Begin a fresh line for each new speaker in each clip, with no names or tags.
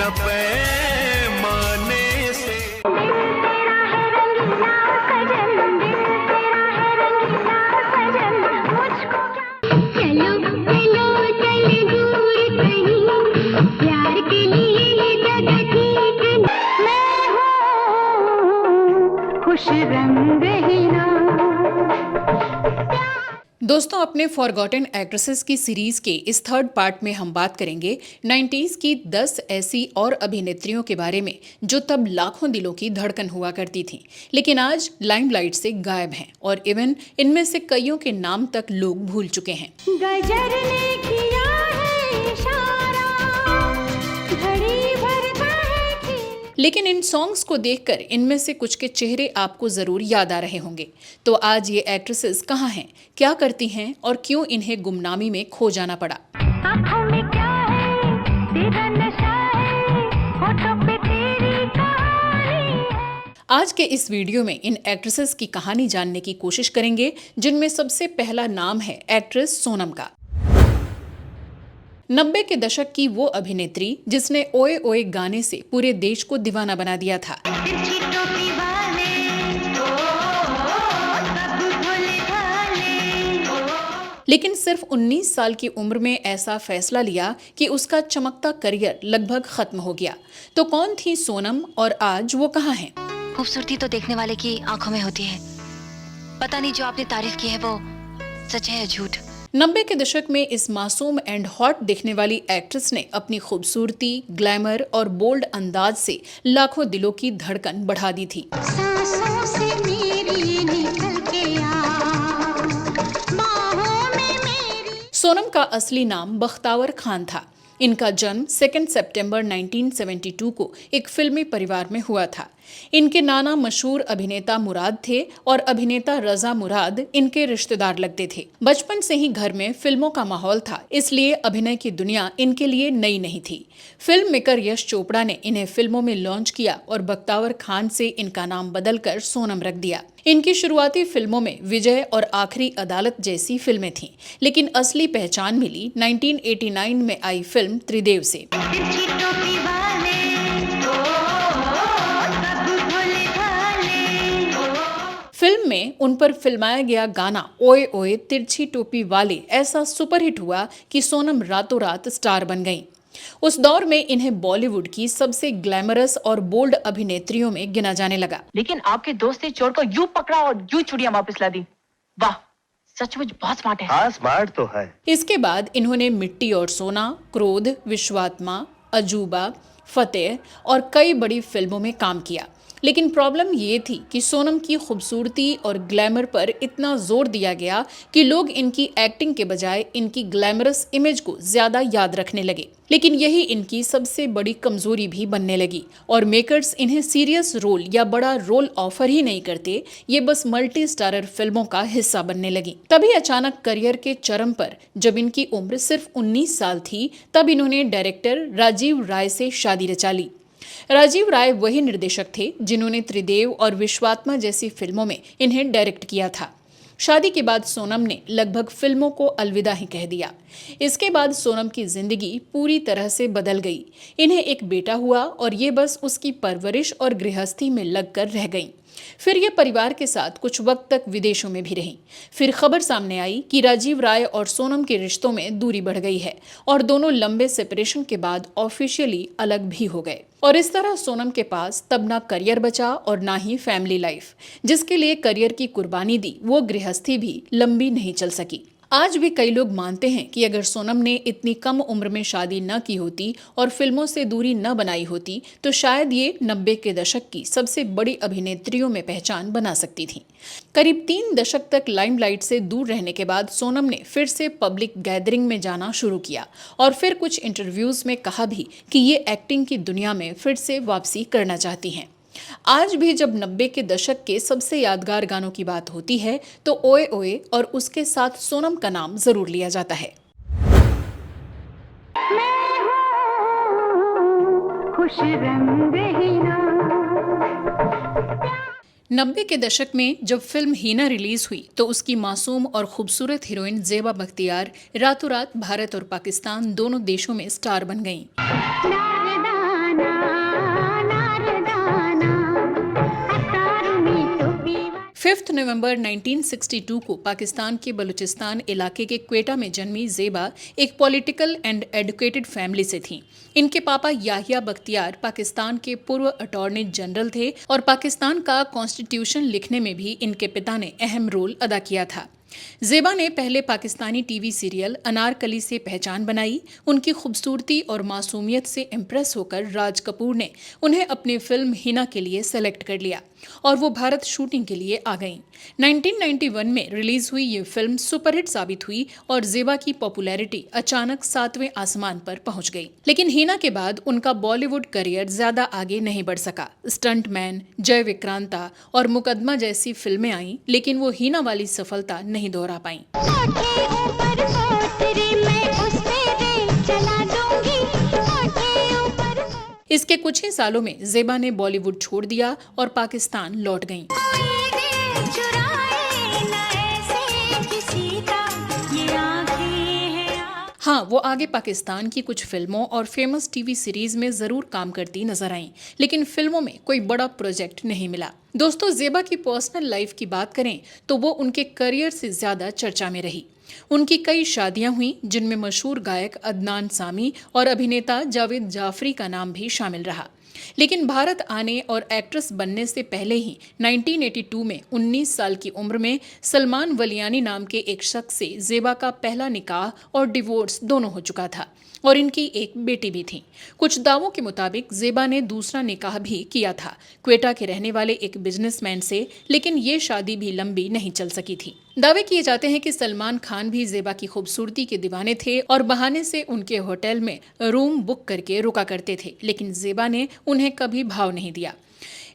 न पैमाने से।
दोस्तों, अपने फॉरगॉटन एक्ट्रेसेस की सीरीज के इस थर्ड पार्ट में हम बात करेंगे 90s की 10 ऐसी और अभिनेत्रियों के बारे में जो तब लाखों दिलों की धड़कन हुआ करती थीं, लेकिन आज लाइमलाइट से गायब हैं और इवन इनमें से कईयों के नाम तक लोग भूल चुके हैं।
गजर ने किया है इशारा, घड़ी भरता है खेल।
लेकिन इन सॉन्ग्स को देखकर इनमें से कुछ के चेहरे आपको जरूर याद आ रहे होंगे। तो आज ये एक्ट्रेसेस कहाँ हैं, क्या करती हैं और क्यों इन्हें गुमनामी में खो जाना पड़ा।
आँखों में क्या है, तेरा नशा है, होठों पे तेरी कहानी है।
आज के इस वीडियो में इन एक्ट्रेसेस की कहानी जानने की कोशिश करेंगे, जिनमें सबसे पहला नाम है एक्ट्रेस सोनम का। 90 के दशक की वो अभिनेत्री जिसने ओए ओए गाने से पूरे देश को दीवाना बना दिया था।
तिरछी टोपी वाले, सब भोले भाले।
लेकिन सिर्फ 19 साल की उम्र में ऐसा फैसला लिया कि उसका चमकता करियर लगभग खत्म हो गया। तो कौन थी सोनम और आज वो कहाँ हैं?
खूबसूरती तो देखने वाले की आंखों में होती है। पता नहीं जो आपने तारीफ की है वो सच है या झूठ।
90 के दशक में इस मासूम एंड हॉट दिखने वाली एक्ट्रेस ने अपनी खूबसूरती, ग्लैमर और बोल्ड अंदाज से लाखों दिलों की धड़कन बढ़ा दी थी।
सांसों से मेरी निकल के आ, बाहों में मेरी।
सोनम का असली नाम बख्तावर खान था। इनका जन्म 2 सितंबर 1972 को एक फिल्मी परिवार में हुआ था। इनके नाना मशहूर अभिनेता मुराद थे और अभिनेता रजा मुराद इनके रिश्तेदार लगते थे। बचपन से ही घर में फिल्मों का माहौल था, इसलिए अभिनय की दुनिया इनके लिए नई नहीं थी। फिल्म मेकर यश चोपड़ा ने इन्हें फिल्मों में लॉन्च किया और बख्तावर खान से इनका नाम बदलकर सोनम रख दिया। इनकी शुरुआती फिल्मों में विजय और आखिरी अदालत जैसी फिल्में थीं, लेकिन असली पहचान मिली 1989 में आई फिल्म त्रिदेव से।
तिरछी टोपी वाले, सब भोले भाले।
फिल्म में उन पर फिल्माया गया गाना ओए ओए तिरछी टोपी वाले ऐसा सुपरहिट हुआ कि सोनम रातों रात स्टार बन गईं। उस दौर में इन्हें बॉलीवुड की सबसे ग्लैमरस और बोल्ड अभिनेत्रियों में गिना जाने लगा।
लेकिन आपके दोस्त ने चोर को यूं पकड़ा और यूं चूड़ियां वापस ला दी। वाह, सचमुच बहुत स्मार्ट है।
हाँ, स्मार्ट तो है।
इसके बाद इन्होंने मिट्टी और सोना, क्रोध, विश्वात्मा, अजूबा, फतेह और कई बड़ी फिल्मों में काम किया। लेकिन प्रॉब्लम ये थी कि सोनम की खूबसूरती और ग्लैमर पर इतना जोर दिया गया कि लोग इनकी एक्टिंग के बजाय इनकी ग्लैमरस इमेज को ज्यादा याद रखने लगे। लेकिन यही इनकी सबसे बड़ी कमजोरी भी बनने लगी और मेकर्स इन्हें सीरियस रोल या बड़ा रोल ऑफर ही नहीं करते, ये बस मल्टी स्टारर फिल्मों का हिस्सा बनने लगी। तभी अचानक करियर के चरम पर जब इनकी उम्र सिर्फ 19 साल थी, तब इन्होंने डायरेक्टर राजीव राय से शादी रचा ली। राजीव राय वही निर्देशक थे जिन्होंने त्रिदेव और विश्वात्मा जैसी फिल्मों में इन्हें डायरेक्ट किया था। शादी के बाद सोनम ने लगभग फिल्मों को अलविदा ही कह दिया। इसके बाद सोनम की जिंदगी पूरी तरह से बदल गई। इन्हें एक बेटा हुआ और ये बस उसकी परवरिश और गृहस्थी में लगकर रह गईं। फिर ये परिवार के साथ कुछ वक्त तक विदेशों में भी रहीं। फिर खबर सामने आई कि राजीव राय और सोनम के रिश्तों में दूरी बढ़ गई है और दोनों लंबे सेपरेशन के बाद ऑफिशियली अलग भी हो गए। और इस तरह सोनम के पास तब ना करियर बचा और ना ही फैमिली लाइफ। जिसके लिए करियर की कुर्बानी दी, वो गृहस्थी भी लंबी नहीं चल सकी। आज भी कई लोग मानते हैं कि अगर सोनम ने इतनी कम उम्र में शादी न की होती और फिल्मों से दूरी न बनाई होती तो शायद ये 90 के दशक की सबसे बड़ी अभिनेत्रियों में पहचान बना सकती थी। करीब 3 दशक तक लाइमलाइट से दूर रहने के बाद सोनम ने फिर से पब्लिक गैदरिंग में जाना शुरू किया और फिर कुछ इंटरव्यूज में कहा भी कि ये एक्टिंग की दुनिया में फिर से वापसी करना चाहती हैं। आज भी जब 90 के दशक के सबसे यादगार गानों की बात होती है तो ओए ओए और उसके साथ सोनम का नाम जरूर लिया जाता है।
मैं हूँ खुश रंग हीना।
90 के दशक में जब फिल्म हीना रिलीज हुई तो उसकी मासूम और खूबसूरत हीरोइन ज़ेबा बख्तियार रातों रात भारत और पाकिस्तान दोनों देशों में स्टार बन गईं।
नादान
5 नवंबर 1962 को पाकिस्तान के बलूचिस्तान इलाके के क्वेटा में जन्मी ज़ेबा एक पॉलिटिकल एंड एडुकेटेड फैमिली से थीं। इनके पापा याहिया बख्तियार पाकिस्तान के पूर्व अटॉर्नी जनरल थे और पाकिस्तान का कॉन्स्टिट्यूशन लिखने में भी इनके पिता ने अहम रोल अदा किया था। ज़ेबा ने पहले पाकिस्तानी टीवी सीरियल अनारकली से पहचान बनाई। उनकी खूबसूरती और मासूमियत से इम्प्रेस होकर राज कपूर ने उन्हें अपनी फिल्म हिना के लिए सेलेक्ट कर लिया और वो भारत शूटिंग के लिए आ गईं। 1991 में रिलीज हुई ये फिल्म सुपरहिट साबित हुई और ज़ेबा की पॉपुलैरिटी अचानक 7वें आसमान पर पहुंच गई। लेकिन हिना के बाद उनका बॉलीवुड करियर ज्यादा आगे नहीं बढ़ सका। स्टंटमैन, जय विक्रांता और मुकदमा जैसी फिल्में आईं, लेकिन वो हिना वाली सफलता नहीं दोहरा पाईं। इसके कुछ ही सालों में ज़ेबा ने बॉलीवुड छोड़ दिया और पाकिस्तान लौट गईं। हाँ, वो आगे पाकिस्तान की कुछ फिल्मों और फेमस टीवी सीरीज में जरूर काम करती नजर आईं, लेकिन फिल्मों में कोई बड़ा प्रोजेक्ट नहीं मिला। दोस्तों, ज़ेबा की पर्सनल लाइफ की बात करें तो वो उनके करियर से ज्यादा चर्चा में रही। उनकी कई शादियां हुई, जिनमें मशहूर गायक अदनान सामी और अभिनेता जावेद जाफरी का नाम भी शामिल रहा। लेकिन भारत आने और एक्ट्रेस बनने से पहले ही 1982 में 19 साल की उम्र में सलमान वलियानी नाम के एक शख्स से ज़ेबा का पहला निकाह और डिवोर्स दोनों हो चुका था और इनकी एक बेटी भी थी। कुछ दावों के मुताबिक ज़ेबा ने दूसरा निकाह भी किया था क्वेटा के रहने वाले एक बिजनेसमैन से, लेकिन ये शादी भी लंबी नहीं चल सकी थी। दावे किए जाते हैं कि सलमान खान भी ज़ेबा की खूबसूरती के दीवाने थे और बहाने से उनके होटल में रूम बुक करके रुका करते थे, लेकिन ज़ेबा ने उन्हें कभी भाव नहीं दिया।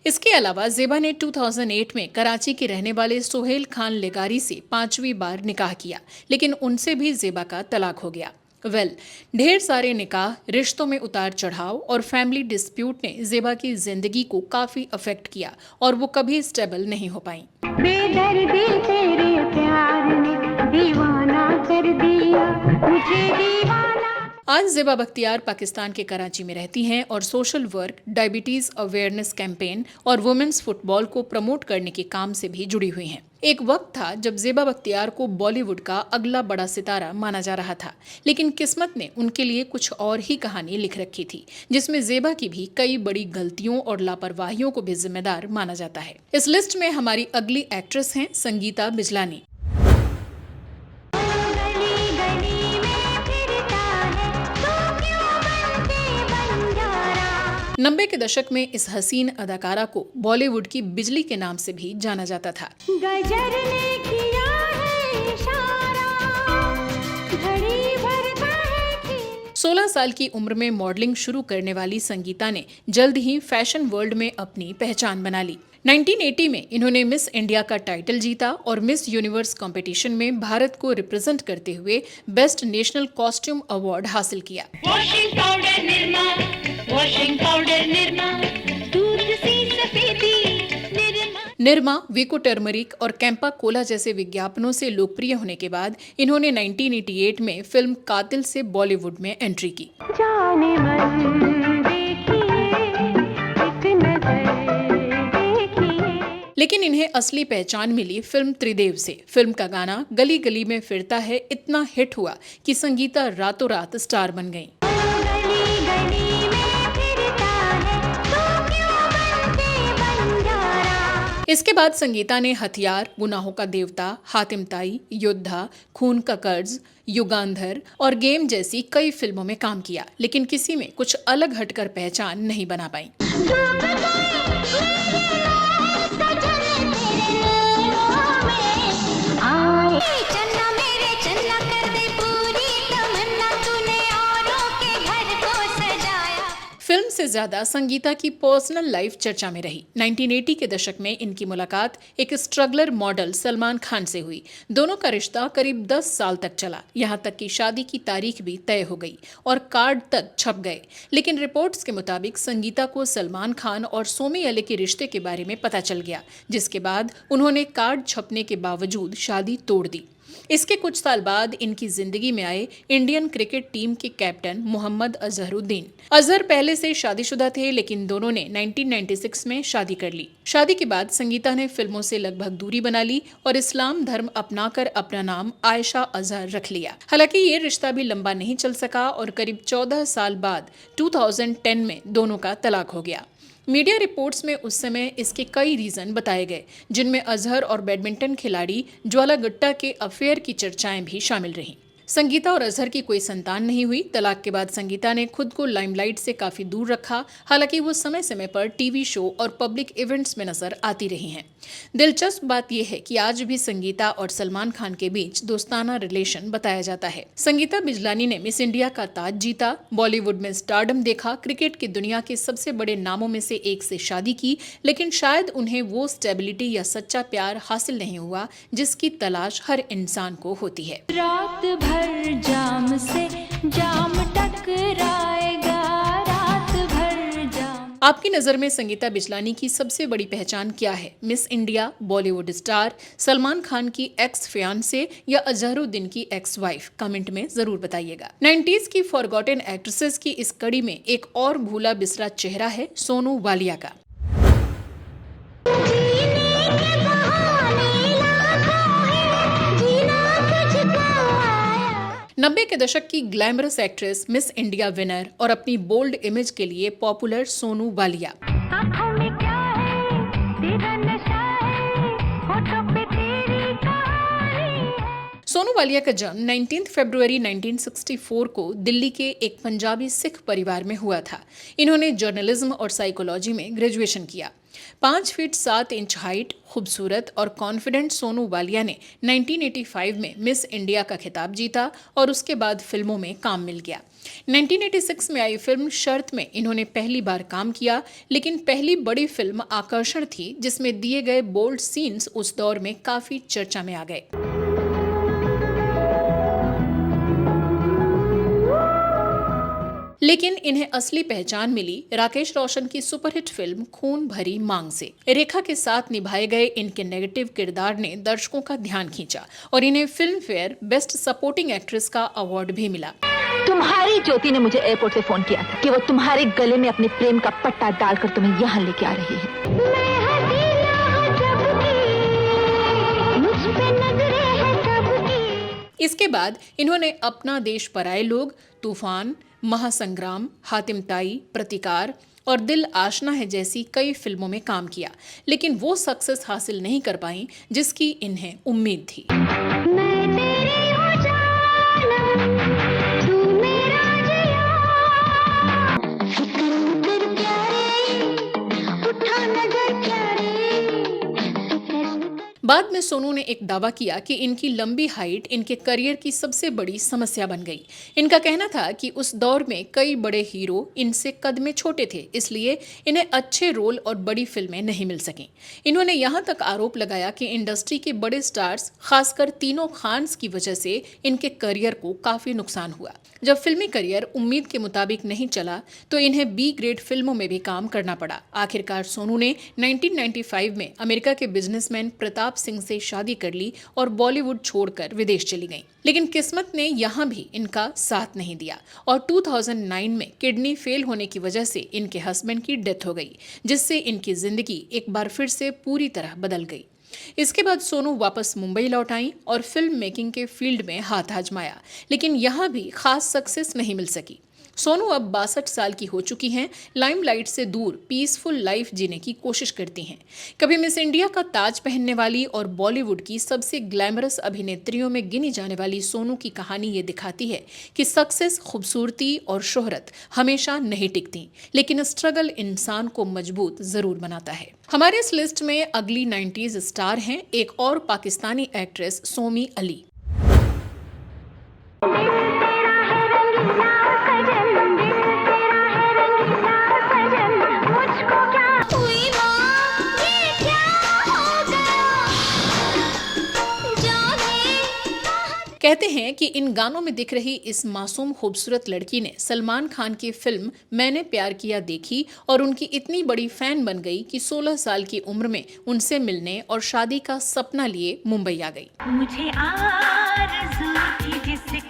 इसके अलावा ज़ेबा ने 2008 में कराची के रहने वाले सोहेल खान लेगारी से 5वीं बार निकाह किया, लेकिन उनसे भी ज़ेबा का तलाक हो गया। ढेर सारे निकाह, रिश्तों में उतार चढ़ाव और फैमिली डिस्प्यूट ने ज़ेबा की जिंदगी को काफी अफेक्ट किया और वो कभी स्टेबल नहीं हो पाई।
बेदर्दी तेरे प्यार ने दीवाना कर दिया मुझे दीवाना।
आज ज़ेबा बख्तियार पाकिस्तान के कराची में रहती हैं और social work, diabetes awareness campaign और वुमेन्स फुटबॉल को प्रमोट करने के काम से भी जुड़ी हुई हैं। एक वक्त था जब ज़ेबा बख्तियार को बॉलीवुड का अगला बड़ा सितारा माना जा रहा था, लेकिन किस्मत ने उनके लिए कुछ और ही कहानी लिख रखी थी, जिसमें ज़ेबा की भी कई बड़ी गलतियों और लापरवाहियों को भी जिम्मेदार माना जाता है। इस लिस्ट में हमारी अगली एक्ट्रेस हैं संगीता बिजलानी। नब्बे के दशक में इस हसीन अदाकारा को बॉलीवुड की बिजली के नाम से भी जाना जाता था।
गजर ने किया है इशारा, घड़ी भरता है कि
16 साल की उम्र में मॉडलिंग शुरू करने वाली संगीता ने जल्द ही फैशन वर्ल्ड में अपनी पहचान बना ली। 1980 में इन्होंने मिस इंडिया का टाइटल जीता और मिस यूनिवर्स कंपटीशन में भारत को रिप्रेजेंट करते हुए बेस्ट नेशनल कॉस्ट्यूम अवार्ड हासिल किया।
Washing powder Nirma, washing powder Nirma, दूध सी सफेदी
निरमा, वीको टर्मरिक और कैंपा कोला जैसे विज्ञापनों से लोकप्रिय होने के बाद इन्होंने 1988 में फिल्म कातिल से बॉलीवुड में एंट्री की।
जाने मन देखिए, एक नजर देखिए।
लेकिन इन्हें असली पहचान मिली फिल्म त्रिदेव से। फिल्म का गाना गली गली में फिरता है इतना हिट हुआ कि संगीता रातों रात स्टार बन गईं। इसके बाद संगीता ने हथियार, गुनाहों का देवता, हातिम ताई, योद्धा, खून का कर्ज, युगांधर और गेम जैसी कई फिल्मों में काम किया, लेकिन किसी में कुछ अलग हटकर पहचान नहीं बना पाई। फिल्म से ज्यादा संगीता की पर्सनल लाइफ चर्चा में रही। 1980 के दशक में इनकी मुलाकात एक स्ट्रगलर मॉडल सलमान खान से हुई। दोनों का रिश्ता करीब 10 साल तक चला, यहाँ तक कि शादी की तारीख भी तय हो गई और कार्ड तक छप गए। लेकिन रिपोर्ट्स के मुताबिक संगीता को सलमान खान और सोमी अली के रिश्ते के बारे में पता चल गया, जिसके बाद उन्होंने कार्ड छपने के बावजूद शादी तोड़ दी। इसके कुछ साल बाद इनकी जिंदगी में आए इंडियन क्रिकेट टीम के कैप्टन मोहम्मद अजहरुद्दीन। अजहर पहले से शादीशुदा थे, लेकिन दोनों ने 1996 में शादी कर ली। शादी के बाद संगीता ने फिल्मों से लगभग दूरी बना ली और इस्लाम धर्म अपनाकर अपना नाम आयशा अजहर रख लिया। हालांकि ये रिश्ता भी लंबा नहीं चल सका और करीब 14 साल बाद 2010 में दोनों का तलाक हो गया। मीडिया रिपोर्ट्स में उस समय इसके कई रीजन बताए गए, जिनमें अजहर और बैडमिंटन खिलाड़ी ज्वाला गुट्टा के अफेयर की चर्चाएं भी शामिल रहीं। संगीता और अजहर की कोई संतान नहीं हुई। तलाक के बाद संगीता ने खुद को लाइमलाइट से काफी दूर रखा। हालांकि वो समय समय पर टीवी शो और पब्लिक इवेंट्स में नजर आती रही हैं। दिलचस्प बात यह है कि आज भी संगीता और सलमान खान के बीच दोस्ताना रिलेशन बताया जाता है। संगीता बिजलानी ने मिस इंडिया का ताज जीता, बॉलीवुड में स्टारडम देखा, क्रिकेट की दुनिया के सबसे बड़े नामों में से एक से शादी की, लेकिन शायद उन्हें वो स्टेबिलिटी या सच्चा प्यार हासिल नहीं हुआ जिसकी तलाश हर इंसान को होती है।
रात भर जाम से जाम टकराएगा, रात भर जाम।
आपकी नजर में संगीता बिजलानी की सबसे बड़ी पहचान क्या है? Miss India, Bollywood star, Salman Khan की एक्स फियांसे या अजहरुद्दीन की एक्स वाइफ? कमेंट में जरूर बताइएगा। 90s की फॉरगॉटन एक्ट्रेसेस की इस कड़ी में एक और भूला बिसरा चेहरा है सोनू वालिया का। 90 के दशक की glamorous actress, miss India winner और अपनी बोल्ड इमेज के लिए पॉपुलर सोनू वालिया।
आँखों में क्या है, तेरा नशा है, होठों पे तेरी कहानी है।
सोनू वालिया का जन्म 19 फरवरी 1964 को दिल्ली के एक पंजाबी सिख परिवार में हुआ था। इन्होंने जर्नलिज्म और साइकोलॉजी में ग्रेजुएशन किया। 5 फीट 7 इंच हाइट, खूबसूरत और कॉन्फिडेंट सोनू वालिया ने 1985 में मिस इंडिया का खिताब जीता और उसके बाद फिल्मों में काम मिल गया। 1986 में आई फिल्म शर्त में इन्होंने पहली बार काम किया, लेकिन पहली बड़ी फिल्म आकर्षण थी, जिसमें दिए गए बोल्ड सीन्स उस दौर में काफी चर्चा में आ गए। लेकिन इन्हें असली पहचान मिली राकेश रोशन की सुपरहिट फिल्म खून भरी मांग से। रेखा के साथ निभाए गए इनके नेगेटिव किरदार ने दर्शकों का ध्यान खींचा और इन्हें film fair best supporting actress का अवार्ड भी मिला।
तुम्हारी ज्योति ने मुझे एयरपोर्ट से फोन किया था कि वो तुम्हारे गले में अपने प्रेम का पट्टा डालकर तुम्हें यहाँ लेके आ रही है।
इसके बाद इन्होंने अपना देश पराए लोग, तूफान, महासंग्राम, हातिम ताई, प्रतिकार और दिल आशना है जैसी कई फिल्मों में काम किया, लेकिन वो सक्सेस हासिल नहीं कर पाई जिसकी इन्हें उम्मीद थी। बाद में सोनू ने एक दावा किया कि इनकी लंबी हाइट इनके करियर की सबसे बड़ी समस्या बन गई। इनका कहना था कि उस दौर में कई बड़े हीरो इनसे कद में छोटे थे, इसलिए इन्हें अच्छे रोल और बड़ी फिल्में नहीं मिल सकीं। इन्होंने यहाँ तक आरोप लगाया कि इंडस्ट्री के बड़े स्टार्स, खासकर तीनों खान्स की वजह से इनके करियर को काफी नुकसान हुआ। जब फिल्मी करियर उम्मीद के मुताबिक नहीं चला तो इन्हें बी ग्रेड फिल्मों में भी काम करना पड़ा। आखिरकार सोनू ने 1995 में अमेरिका के बिजनेसमैन प्रताप सिंह से शादी कर ली और बॉलीवुड छोड़कर विदेश चली गईं। लेकिन किस्मत ने यहाँ भी इनका साथ नहीं दिया और 2009 में किडनी फेल होने की वजह से इनके हस्बैंड की डेथ हो गई, जिससे इनकी जिंदगी एक बार फिर से पूरी तरह बदल गई। इसके बाद सोनू वापस मुंबई लौट आई और फिल्म मेकिंग के फील्ड में हाथ आजमाया, लेकिन यहाँ भी खास सक्सेस नहीं मिल सकी। सोनू अब 62 साल की हो चुकी हैं, लाइमलाइट से दूर पीसफुल लाइफ जीने की कोशिश करती हैं। कभी मिस इंडिया का ताज पहनने वाली और बॉलीवुड की सबसे ग्लैमरस अभिनेत्रियों में गिनी जाने वाली सोनू की कहानी ये दिखाती है कि सक्सेस, खूबसूरती और शोहरत हमेशा नहीं टिकती, लेकिन स्ट्रगल इंसान को मजबूत जरूर बनाता है। हमारे इस लिस्ट में अगली 90s स्टार हैं एक और पाकिस्तानी एक्ट्रेस सोमी अली। कहते कहते हैं कि इन गानों में दिख रही इस मासूम खूबसूरत लड़की ने सलमान खान की फिल्म मैंने प्यार किया देखी और उनकी इतनी बड़ी फैन बन गई कि 16 साल की उम्र में उनसे मिलने और शादी का सपना लिए मुंबई आ गई।
मुझे आरज़ू थी जिसकी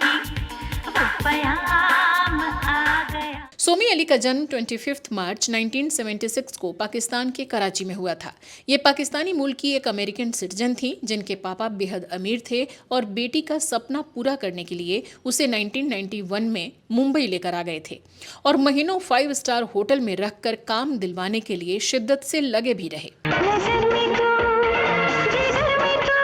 वो पयाम आ गया।
सोमी अली का जन्म 25 मार्च 1976 को पाकिस्तान के कराची में हुआ था। ये पाकिस्तानी मूल की एक अमेरिकन सिटीजन थी जिनके पापा बेहद अमीर थे और बेटी का सपना पूरा करने के लिए उसे 1991 में मुंबई लेकर आ गए थे और महीनों 5 स्टार होटल में रखकर काम दिलवाने के लिए शिद्दत से लगे भी रहे।
नज़र में तू, जिगर में तू,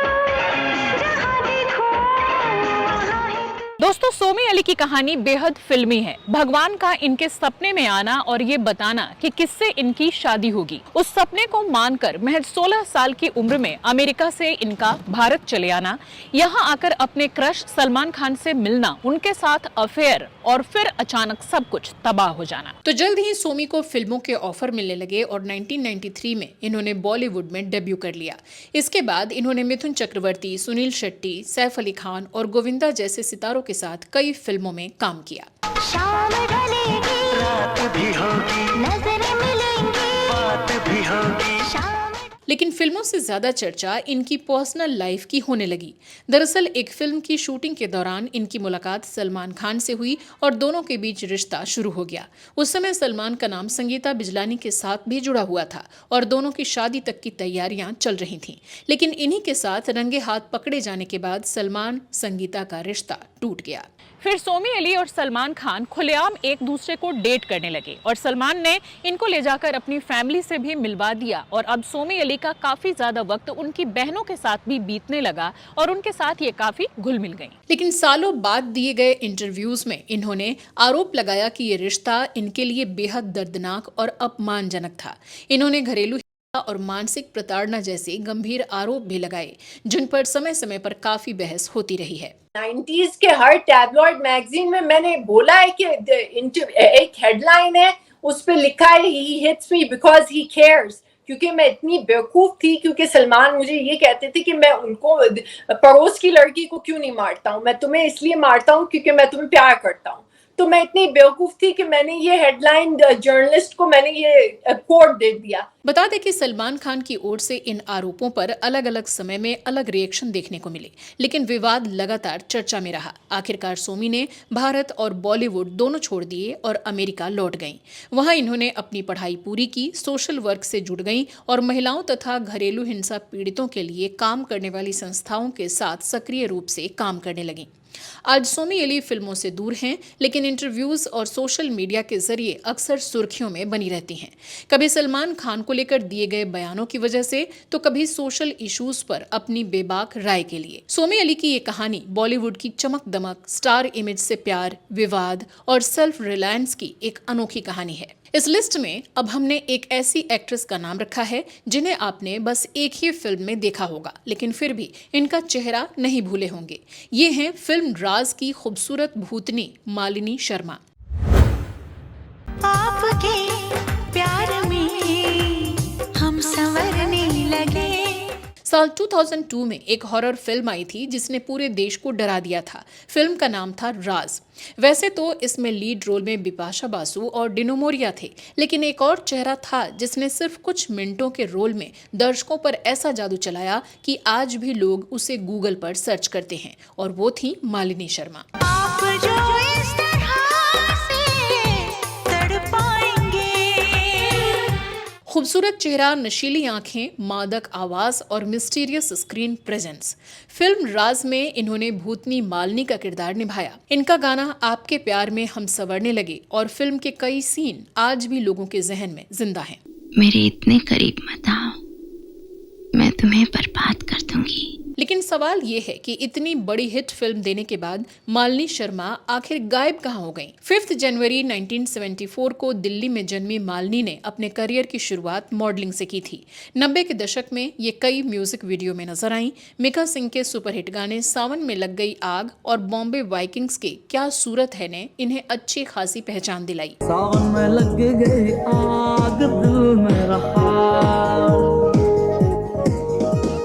जहाँ देखो वहाँ है तू।
दोस्तों, सोमी अली की कहानी बेहद फिल्मी है। भगवान का इनके सपने में आना और ये बताना कि किससे इनकी शादी होगी, उस सपने को मानकर महज 16 साल की उम्र में अमेरिका से इनका भारत चले आना, यहाँ आकर अपने क्रश सलमान खान से मिलना, उनके साथ अफेयर और फिर अचानक सब कुछ तबाह हो जाना। तो जल्द ही सोमी को फिल्मों के ऑफर मिलने लगे और 1993 में इन्होंने बॉलीवुड में डेब्यू कर लिया। इसके बाद इन्होंने मिथुन चक्रवर्ती, सुनील शेट्टी, सैफ अली खान और गोविंदा जैसे सितारों के साथ कई फिल्मों में काम किया।
शाम ढलेगी,
रात भी होगी,
नजरें मिलेंगी,
बात भी होगी।
शाम
लेकिन फिल्मों से ज्यादा चर्चा इनकी पर्सनल लाइफ की होने लगी। दरअसल एक फिल्म की शूटिंग के दौरान इनकी मुलाकात सलमान खान से हुई और दोनों के बीच रिश्ता शुरू हो गया। उस समय सलमान का नाम संगीता बिजलानी के साथ भी जुड़ा हुआ था और दोनों की शादी तक की तैयारियां चल रही थीं। लेकिन इन्हीं के साथ रंगे हाथ पकड़े जाने के बाद सलमान संगीता का रिश्ता टूट गया। फिर सोमी अली और सलमान खान खुलेआम एक दूसरे को डेट करने लगे और सलमान ने इनको ले जाकर अपनी फैमिली से भी मिलवा दिया और अब सोमी अली का काफी ज्यादा वक्त उनकी बहनों के साथ भी बीतने लगा और उनके साथ ये काफी घुल मिल गई। लेकिन सालों बाद दिए गए इंटरव्यूज में इन्होंने आरोप लगाया कि ये रिश्ता इनके लिए बेहद दर्दनाक और अपमानजनक था। इन्होंने घरेलू और मानसिक प्रताड़ना जैसे गंभीर आरोप भी लगाए, जिन पर समय समय पर काफी बहस होती रही है।
90s के हर टैबलॉइड मैगजीन में मैंने बोला है कि एक हेडलाइन है, उस पे लिखा है he hits me because he cares, क्योंकि मैं इतनी बेवकूफ थी, क्योंकि सलमान मुझे ये कहते थे कि मैं उनको पड़ोस की लड़की को क्यों नहीं मारता हूँ, मैं तुम्हें इसलिए मारता हूँ क्योंकि मैं तुम्हें प्यार करता हूँ। तो मैं इतनी बेवकूफ थी कि मैंने ये हेडलाइन जर्नलिस्ट को मैंने ये कोट दे दिया।
बता दें कि सलमान खान की ओर से इन आरोपों पर अलग अलग समय में अलग रिएक्शन देखने को मिले, लेकिन विवाद लगातार चर्चा में रहा। आखिरकार सोमी ने भारत और बॉलीवुड दोनों छोड़ दिए और अमेरिका लौट गईं। वहां इन्होंने अपनी पढ़ाई पूरी की, सोशल वर्क से जुड़ गईं और महिलाओं तथा घरेलू हिंसा पीड़ितों के लिए काम करने वाली संस्थाओं के साथ सक्रिय रूप से काम करने लगीं। आज सोमी अली फिल्मों से दूर हैं, लेकिन इंटरव्यूज और सोशल मीडिया के जरिए अक्सर सुर्खियों में बनी रहती हैं। कभी सलमान खान को लेकर दिए गए बयानों की वजह से, तो कभी सोशल इश्यूज पर अपनी बेबाक राय के लिए। सोमी अली की ये कहानी बॉलीवुड की चमक दमक, स्टार इमेज से प्यार, विवाद और सेल्फ रिलायंस की एक अनोखी कहानी है। इस लिस्ट में अब हमने एक ऐसी एक्ट्रेस का नाम रखा है जिन्हें आपने बस एक ही फिल्म में देखा होगा, लेकिन फिर भी इनका चेहरा नहीं भूले होंगे। ये हैं फिल्म राज की खूबसूरत भूतनी मालिनी शर्मा।
आपके प्यार में हम संवरने लगे।
साल 2002 में एक हॉरर फिल्म आई थी जिसने पूरे देश को डरा दिया था। फिल्म का नाम था राज। वैसे तो इसमें लीड रोल में बिपाशा बासु और डिनो मोरिया थे, लेकिन एक और चेहरा था जिसने सिर्फ कुछ मिनटों के रोल में दर्शकों पर ऐसा जादू चलाया कि आज भी लोग उसे गूगल पर सर्च करते हैं, और वो थी मालिनी शर्मा।
आप जो इस तरह से तड़पाएंगे।
खूबसूरत चेहरा, नशीली आंखें, मादक आवाज और मिस्टीरियस स्क्रीन प्रेजेंस। फिल्म राज में इन्होंने भूतनी मालिनी का किरदार निभाया। इनका गाना आपके प्यार में हम संवरने लगे और फिल्म के कई सीन आज भी लोगों के जहन में जिंदा हैं।
मेरे इतने करीब मत आओ, मैं तुम्हें बर्बाद कर दूंगी।
लेकिन सवाल ये है कि इतनी बड़ी हिट फिल्म देने के बाद मालिनी शर्मा आखिर गायब कहाँ हो गईं? 5 जनवरी 1974 को दिल्ली में जन्मी मालिनी ने अपने करियर की शुरुआत मॉडलिंग से की थी। 90 के दशक में ये कई म्यूजिक वीडियो में नजर आईं। मिका सिंह के सुपरहिट गाने सावन में लग गई आग और बॉम्बे वाइकिंग्स के क्या सूरत है ने इन्हें अच्छी खासी पहचान दिलाई।
सावन में लग गई आग दिल में रहा,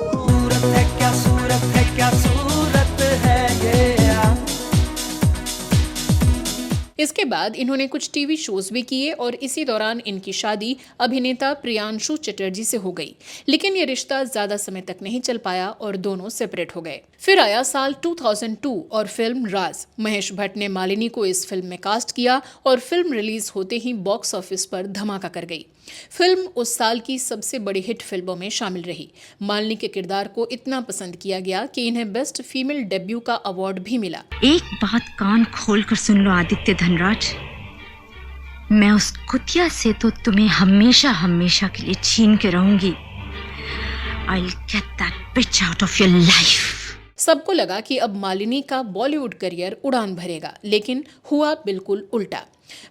सूरत है क्या सूरत है, क्या सूरत है ये
इसके बाद इन्होंने कुछ टीवी शोज भी किए और इसी दौरान इनकी शादी अभिनेता प्रियांशु चटर्जी से हो गई। लेकिन ये रिश्ता ज्यादा समय तक नहीं चल पाया और दोनों सेपरेट हो गए। फिर आया साल 2002 और फिल्म राज। महेश भट्ट ने मालिनी को इस फिल्म में कास्ट किया और फिल्म रिलीज होते ही बॉक्स ऑफिस पर धमाका कर गई। फिल्म उस साल की सबसे बड़ी हिट फिल्मों में शामिल रही। मालिनी के किरदार को इतना पसंद किया गया कि इन्हें बेस्ट फीमेल डेब्यू का अवार्ड भी मिला।
एक बात कान खोल कर सुन लो आदित्य धनराज, मैं उस कुतिया से तो तुम्हें हमेशा हमेशा के लिए छीन के रहूंगी। I'll get that bitch out of your life.
सबको लगा कि अब मालिनी का बॉलीवुड करियर उड़ान भरेगा, लेकिन हुआ बिल्कुल उल्टा।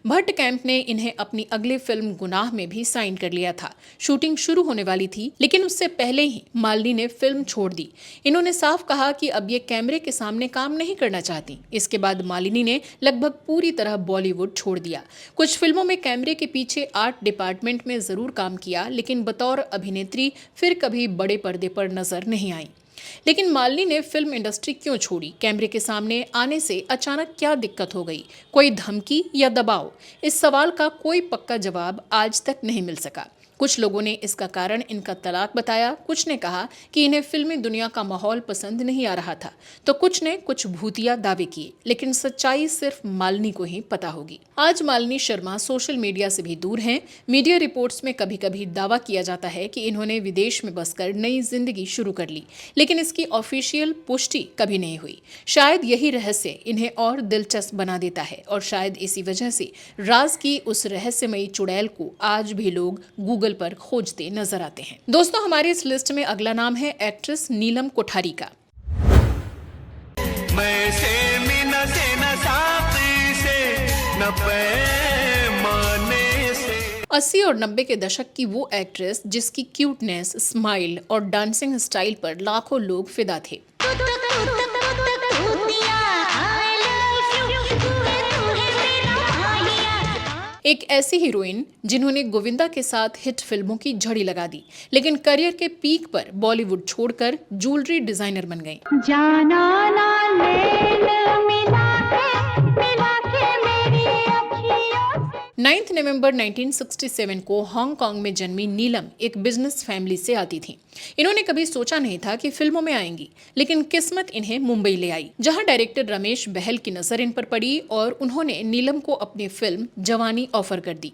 भट्ट कैंप ने इन्हें अपनी अगली फिल्म गुनाह में भी साइन कर लिया था। शूटिंग शुरू होने वाली थी, लेकिन उससे पहले ही मालिनी ने फिल्म छोड़ दी। इन्होंने साफ कहा कि अब ये कैमरे के सामने काम नहीं करना चाहती। इसके बाद मालिनी ने लगभग पूरी तरह बॉलीवुड छोड़ दिया। कुछ फिल्मों में कैमरे के पीछे आर्ट डिपार्टमेंट में जरूर काम किया, लेकिन बतौर अभिनेत्री फिर कभी बड़े पर्दे पर नजर नहीं आई। लेकिन मालिनी ने फिल्म इंडस्ट्री क्यों छोड़ी? कैमरे के सामने आने से अचानक क्या दिक्कत हो गई? कोई धमकी या दबाव? इस सवाल का कोई पक्का जवाब आज तक नहीं मिल सका। कुछ लोगों ने इसका कारण इनका तलाक बताया, कुछ ने कहा कि इन्हें फिल्मी दुनिया का माहौल पसंद नहीं आ रहा था, तो कुछ ने कुछ भूतिया दावे किए। लेकिन सच्चाई सिर्फ मालिनी को ही पता होगी। आज मालिनी शर्मा सोशल मीडिया से भी दूर हैं। मीडिया रिपोर्ट्स में कभी कभी दावा किया जाता है कि इन्होंने विदेश में बसकर नई जिंदगी शुरू कर ली, लेकिन इसकी ऑफिशियल पुष्टि कभी नहीं हुई। शायद यही रहस्य इन्हें और दिलचस्प बना देता है और शायद इसी वजह से राज की उस रहस्यमयी चुड़ैल को आज भी लोग गूगल पर खोजते नजर आते हैं। दोस्तों, हमारी इस लिस्ट में अगला नाम है एक्ट्रेस नीलम कोठारी का।
मैं से मीना से न साथी से न पैमाने से।
80 और 90 के दशक की वो एक्ट्रेस जिसकी क्यूटनेस, स्माइल और डांसिंग स्टाइल पर लाखों लोग फिदा थे। एक ऐसी हीरोइन जिन्होंने गोविंदा के साथ हिट फिल्मों की झड़ी लगा दी, लेकिन करियर के पीक पर बॉलीवुड छोड़कर ज्वेलरी डिजाइनर बन गईं। 9 नवंबर 1967 को हांगकांग में जन्मी नीलम एक बिजनेस फैमिली से आती थी। इन्होंने कभी सोचा नहीं था कि फिल्मों में आएंगी, लेकिन किस्मत इन्हें मुंबई ले आई, जहां डायरेक्टर रमेश बहल की नजर इन पर पड़ी और उन्होंने नीलम को अपनी फिल्म जवानी ऑफर कर दी।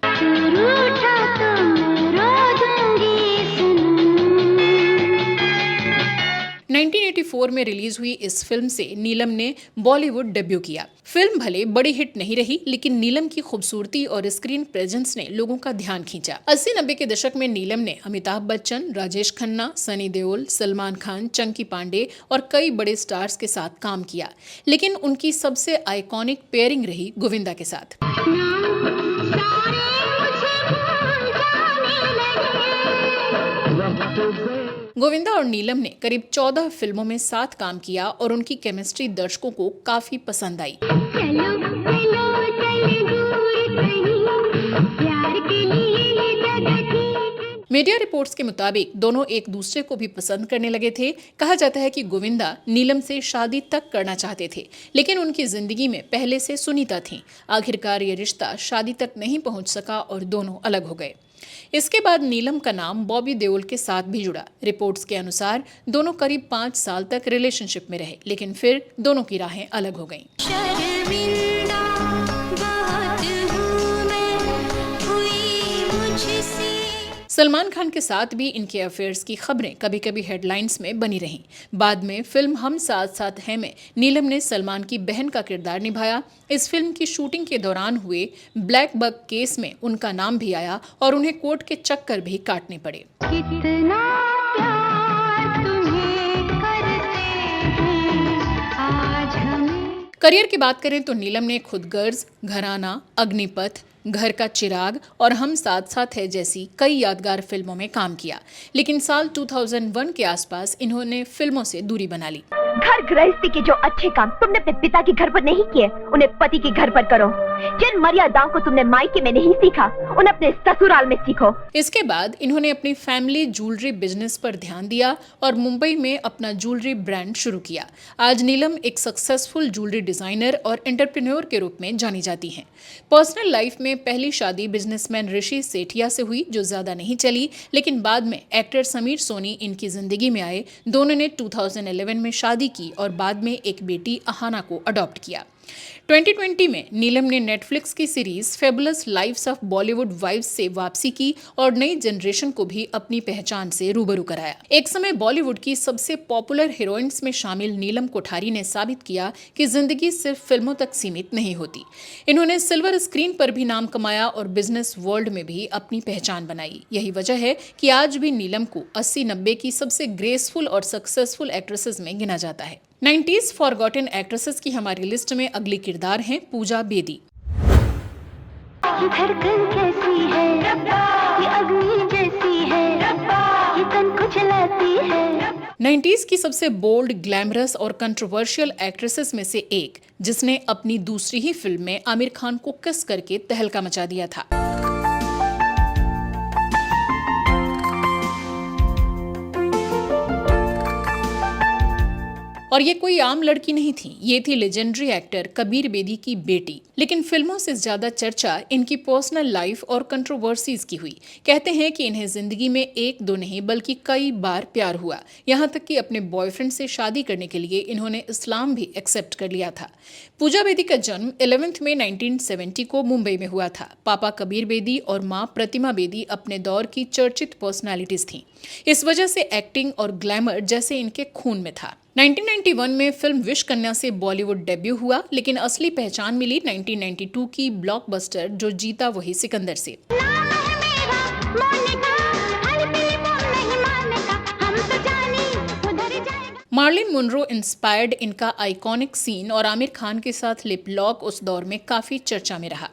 1984 में रिलीज हुई इस फिल्म से नीलम ने बॉलीवुड डेब्यू किया। फिल्म भले बड़ी हिट नहीं रही, लेकिन नीलम की खूबसूरती और स्क्रीन प्रेजेंस ने लोगों का ध्यान खींचा। 80-90 के दशक में नीलम ने अमिताभ बच्चन, राजेश खन्ना, सनी देओल, सलमान खान, चंकी पांडे और कई बड़े स्टार्स के साथ काम किया, लेकिन उनकी सबसे आइकॉनिक पेयरिंग रही गोविंदा के साथ। गोविंदा और नीलम ने करीब 14 फिल्मों में साथ काम किया और उनकी केमिस्ट्री दर्शकों को काफी पसंद आई। मीडिया रिपोर्ट्स के मुताबिक दोनों एक दूसरे को भी पसंद करने लगे थे। कहा जाता है कि गोविंदा नीलम से शादी तक करना चाहते थे, लेकिन उनकी जिंदगी में पहले से सुनीता थीं। आखिरकार ये रिश्ता शादी तक नहीं पहुंच सका और दोनों अलग हो गए। इसके बाद नीलम का नाम बॉबी देओल के साथ भी जुड़ा। रिपोर्ट्स के अनुसार दोनों करीब 5 साल तक रिलेशनशिप में रहे, लेकिन फिर दोनों की राहें अलग हो गईं। सलमान खान के साथ भी इनके अफेयर्स की खबरें कभी कभी हेडलाइंस में बनी रहीं। बाद में फिल्म हम साथ साथ हैं में नीलम ने सलमान की बहन का किरदार निभाया। इस फिल्म की शूटिंग के दौरान हुए ब्लैक बग केस में उनका नाम भी आया और उन्हें कोर्ट के चक्कर भी काटने पड़े।
कितना प्यार तुम्हें करते हैं आज हमें।
करियर की बात करें तो नीलम ने खुद गर्ज, घराना, अग्निपथ, घर का चिराग और हम साथ साथ है जैसी कई यादगार फिल्मों में काम किया, लेकिन साल 2001 के आसपास इन्होंने फिल्मों से दूरी बना ली।
घर गृहस्थी के जो अच्छे काम तुमने अपने पिता के घर पर नहीं किए, उन्हें पति के घर पर करो। जिन मर्यादाओं को तुमने मायके में नहीं सीखा उन अपने ससुराल में सीखो।
इसके बाद इन्होंने अपनी फैमिली ज्वेलरी बिजनेस पर ध्यान दिया और मुंबई में अपना ज्वेलरी ब्रांड शुरू किया। आज नीलम एक सक्सेसफुल ज्वेलरी डिजाइनर और एंटरप्रेन्योर के रूप में जानी जाती हैं। पर्सनल लाइफ में पहली शादी बिजनेसमैन ऋषि सेठिया से हुई, जो ज्यादा नहीं चली, लेकिन बाद में एक्टर समीर सोनी इनकी जिंदगी में आए। दोनों ने 2011 में शादी की और बाद में एक बेटी अहाना को अडॉप्ट किया। 2020 में नीलम ने नेटफ्लिक्स की series fabulous lives of Bollywood wives से वापसी की और नई जनरेशन को भी अपनी पहचान से रूबरू कराया। एक समय बॉलीवुड की सबसे पॉपुलर हीरोइंस में शामिल नीलम कोठारी ने साबित किया कि जिंदगी सिर्फ फिल्मों तक सीमित नहीं होती। इन्होंने सिल्वर स्क्रीन पर भी नाम कमाया और बिजनेस वर्ल्ड में भी अपनी पहचान बनाई। यही वजह है कि आज भी नीलम को 80-90 की सबसे ग्रेसफुल और सक्सेसफुल एक्ट्रेसेस में गिना जाता है। 90s फॉरगॉटन एक्ट्रेसेस की हमारी लिस्ट में अगली किरदार हैं पूजा बेदी।
ये धड़कन कैसी है, ये अग्नि जैसी है, ये तन को जलाती है।
90s की सबसे बोल्ड, ग्लैमरस और कंट्रोवर्शियल एक्ट्रेसेस में से एक, जिसने अपनी दूसरी ही फिल्म में आमिर खान को किस करके तहलका मचा दिया था। और ये कोई आम लड़की नहीं थी, ये थी लेजेंडरी एक्टर कबीर बेदी की बेटी। लेकिन फिल्मों से ज्यादा चर्चा इनकी पर्सनल लाइफ और कंट्रोवर्सीज की हुई। कहते हैं कि इन्हें जिंदगी में एक दो नहीं बल्कि कई बार प्यार हुआ, यहाँ तक कि अपने बॉयफ्रेंड से शादी करने के लिए इन्होंने इस्लाम भी एक्सेप्ट कर लिया था। पूजा बेदी का जन्म 11 मई 1970 को मुंबई में हुआ था। पापा कबीर बेदी और माँ प्रतिमा बेदी अपने दौर की चर्चित पर्सनैलिटीज थीं। इस वजह से एक्टिंग और ग्लैमर जैसे इनके खून में था। 1991 में फिल्म विश कन्या से बॉलीवुड डेब्यू हुआ, लेकिन असली पहचान मिली 1992 की ब्लॉकबस्टर जो जीता वही सिकंदर से। मार्लिन मुनरो इंस्पायर्ड इनका आइकॉनिक सीन और आमिर खान के साथ लिप लॉक उस दौर में काफी चर्चा में रहा।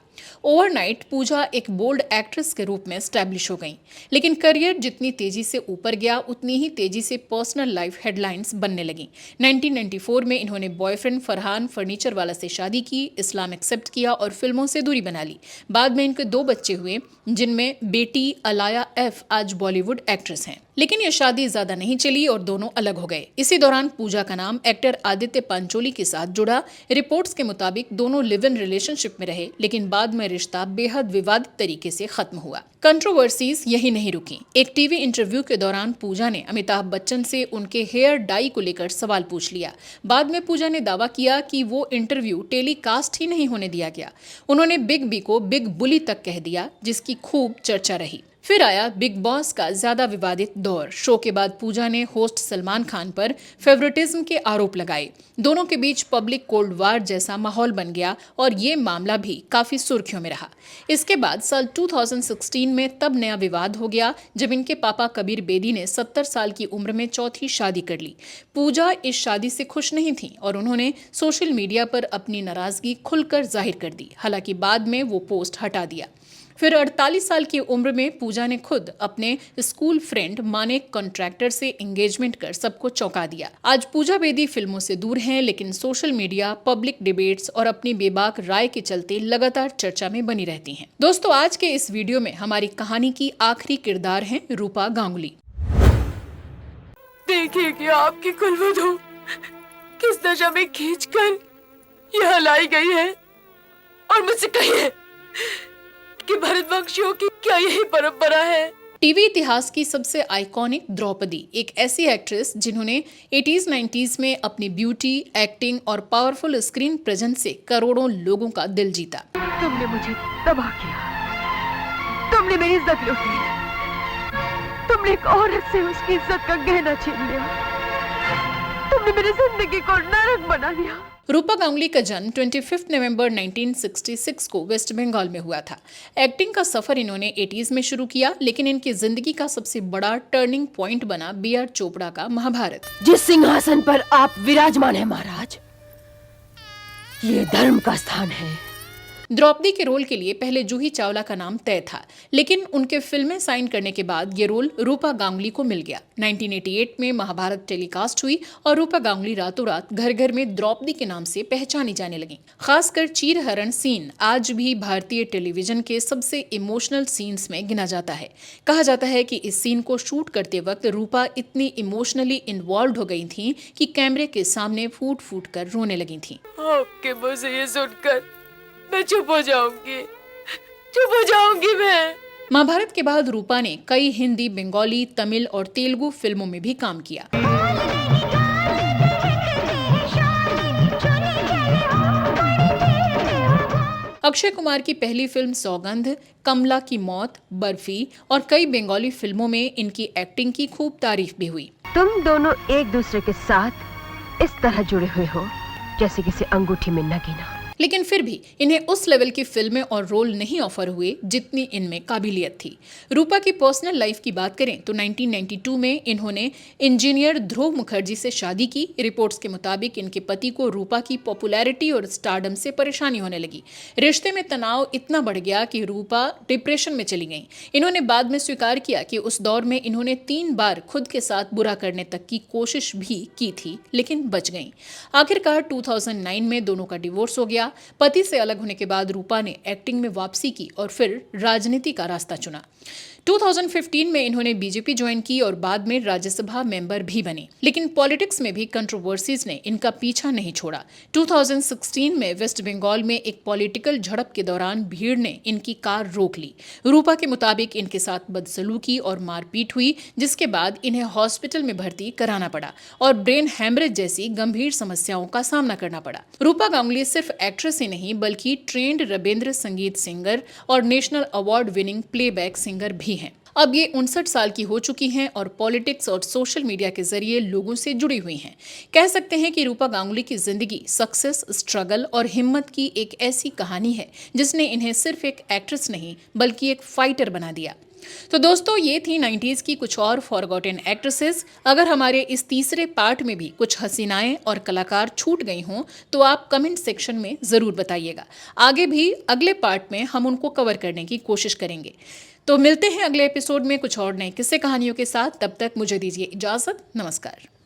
ओवरनाइट पूजा एक बोल्ड एक्ट्रेस के रूप में एस्टैब्लिश हो गई, लेकिन करियर जितनी तेजी से ऊपर गया उतनी ही तेजी से पर्सनल लाइफ हेडलाइंस बनने लगी। 1994 में इन्होंने बॉयफ्रेंड फरहान फर्नीचर वाला से शादी की, इस्लाम एक्सेप्ट किया और फिल्मों से दूरी बना ली। बाद में इनके 2 बच्चे हुए, जिनमें बेटी अलाया एफ आज बॉलीवुड एक्ट्रेस हैं। लेकिन ये शादी ज्यादा नहीं चली और दोनों अलग हो गए। इसी दौरान पूजा का नाम एक्टर आदित्य पांचोली के साथ जुड़ा। रिपोर्ट्स के मुताबिक दोनों लिव इन रिलेशनशिप में रहे, लेकिन बाद में रिश्ता बेहद विवादित तरीके से खत्म हुआ। कंट्रोवर्सीज यही नहीं रुकी। एक टीवी इंटरव्यू के दौरान पूजा ने अमिताभ बच्चन से उनके हेयर डाई को लेकर सवाल पूछ लिया। बाद में पूजा ने दावा किया कि वो इंटरव्यू टेलीकास्ट ही नहीं होने दिया गया। उन्होंने बिग बी को बिग बुली तक कह दिया, जिसकी खूब चर्चा रही। फिर आया बिग बॉस का ज्यादा विवादित दौर। शो के बाद पूजा ने होस्ट सलमान खान पर फेवरेटिज्म के आरोप लगाए। दोनों के बीच पब्लिक कोल्ड वार जैसा माहौल बन गया और ये मामला भी काफी सुर्खियों में रहा। इसके बाद साल 2016 में तब नया विवाद हो गया जब इनके पापा कबीर बेदी ने 70 साल की उम्र में चौथी शादी कर ली। पूजा इस शादी से खुश नहीं थी और उन्होंने सोशल मीडिया पर अपनी नाराजगी खुलकर जाहिर कर दी। हालांकि बाद में वो पोस्ट हटा दिया। फिर 48 साल की उम्र में पूजा ने खुद अपने स्कूल फ्रेंड मानेक कॉन्ट्रैक्टर से एंगेजमेंट कर सबको चौंका दिया। आज पूजा बेदी फिल्मों से दूर हैं, लेकिन सोशल मीडिया, पब्लिक डिबेट्स और अपनी बेबाक राय के चलते लगातार चर्चा में बनी रहती हैं। दोस्तों, आज के इस वीडियो में हमारी कहानी की आखिरी किरदार हैं रूपा गांगुली।
देखिए कि आपकी कुलवधू किस दशा में खींचकर यहाँ लाई गई है और मुझसे कहिए कि भरतवंशियों की क्या यही परंपरा है।
टीवी इतिहास की सबसे आइकॉनिक द्रौपदी एक ऐसी एक्ट्रेस जिन्होंने 80s 90s में अपनी ब्यूटी, एक्टिंग और पावरफुल स्क्रीन प्रेजेंस से करोड़ों लोगों का दिल जीता।
तुमने मुझे तबाह किया, तुमने मेरी इज्जत लूटी, तुमने एक औरत से उसकी इज्जत का गहना छीन लिया, तुमने मेरी जिंदगी को नरक बना दिया।
रूपा गांगुली का जन्म 25 नवंबर 1966 को वेस्ट बंगाल में हुआ था। एक्टिंग का सफर इन्होंने 80s में शुरू किया, लेकिन इनकी जिंदगी का सबसे बड़ा टर्निंग पॉइंट बना बी.आर. चोपड़ा का महाभारत।
जिस सिंहासन पर आप विराजमान हैं महाराज, ये धर्म का स्थान है,
द्रौपदी के रोल के लिए पहले जूही चावला का नाम तय था, लेकिन उनके फिल्में साइन करने के बाद ये रोल रूपा गांगुली को मिल गया। 1988 में महाभारत टेलीकास्ट हुई और रूपा गांगुली रातों रात घर घर में द्रौपदी के नाम से पहचानी जाने लगी। खासकर चीरहरण सीन आज भी भारतीय टेलीविजन के सबसे इमोशनल सीन्स में गिना जाता है। कहा जाता है कि इस सीन को शूट करते वक्त रूपा इतनी इमोशनली इन्वॉल्व हो गई थी कि कैमरे के सामने फूट फूट कर रोने लगी थी।
आपके मुंह से ये सुनकर मैं चुप हो जाऊंगी मैं।
महाभारत के बाद रूपा ने कई हिंदी, बंगाली, तमिल और तेलुगु फिल्मों में भी काम किया। अक्षय कुमार की पहली फिल्म सौगंध, कमला की मौत, बर्फी और कई बंगाली फिल्मों में इनकी एक्टिंग की खूब तारीफ भी हुई।
तुम दोनों एक दूसरे के साथ इस तरह जुड़े हुए हो जैसे किसी अंगूठी में नगीना।
लेकिन फिर भी इन्हें उस लेवल की फिल्में और रोल नहीं ऑफर हुए जितनी इनमें काबिलियत थी। रूपा की पर्सनल लाइफ की बात करें तो 1992 में इन्होंने इंजीनियर ध्रुव मुखर्जी से शादी की। रिपोर्ट्स के मुताबिक इनके पति को रूपा की पॉपुलैरिटी और स्टारडम से परेशानी होने लगी। रिश्ते में तनाव इतना बढ़ गया कि रूपा डिप्रेशन में चली गईं। इन्होंने बाद में स्वीकार किया कि उस दौर में इन्होंने 3 बार खुद के साथ बुरा करने तक की कोशिश भी की थी, लेकिन बच गईं। आखिरकार 2009 में दोनों का डिवोर्स हो गया। पति से अलग होने के बाद रूपा ने एक्टिंग में वापसी की और फिर राजनीति का रास्ता चुना। 2015 में इन्होंने बीजेपी ज्वाइन की और बाद में राज्यसभा मेंबर भी बनी। लेकिन पॉलिटिक्स में भी कंट्रोवर्सीज ने इनका पीछा नहीं छोड़ा। 2016 में वेस्ट बंगाल में एक पॉलिटिकल झड़प के दौरान भीड़ ने इनकी कार रोक ली। रूपा के मुताबिक इनके साथ बदसलूकी और मारपीट हुई, जिसके बाद इन्हें हॉस्पिटल में भर्ती कराना पड़ा और ब्रेन हैमरेज जैसी गंभीर समस्याओं का सामना करना पड़ा। रूपा गांगुली सिर्फ एक्ट्रेस ही नहीं बल्कि ट्रेंड रबींद्र संगीत सिंगर और national award winning playback singer भी हैं। अब ये 59 साल की हो चुकी हैं और पॉलिटिक्स और सोशल मीडिया के जरिए लोगों से जुड़ी हुई हैं। कह सकते हैं कि रूपा गांगुली की जिंदगी सक्सेस, स्ट्रगल और हिम्मत की एक ऐसी कहानी है जिसने इन्हें सिर्फ एक एक्ट्रेस नहीं बल्कि एक फाइटर बना दिया। तो दोस्तों, ये थी 90s की कुछ और फॉरगॉटन एक्ट्रेसेस। अगर हमारे इस तीसरे पार्ट में भी कुछ हसीनाएं और कलाकार छूट गई हों तो आप कमेंट सेक्शन में जरूर बताइएगा। आगे भी अगले पार्ट में हम उनको कवर करने की कोशिश करेंगे। तो मिलते हैं अगले एपिसोड में कुछ और नए किस्से कहानियों के साथ। तब तक मुझे दीजिए इजाजत। नमस्कार।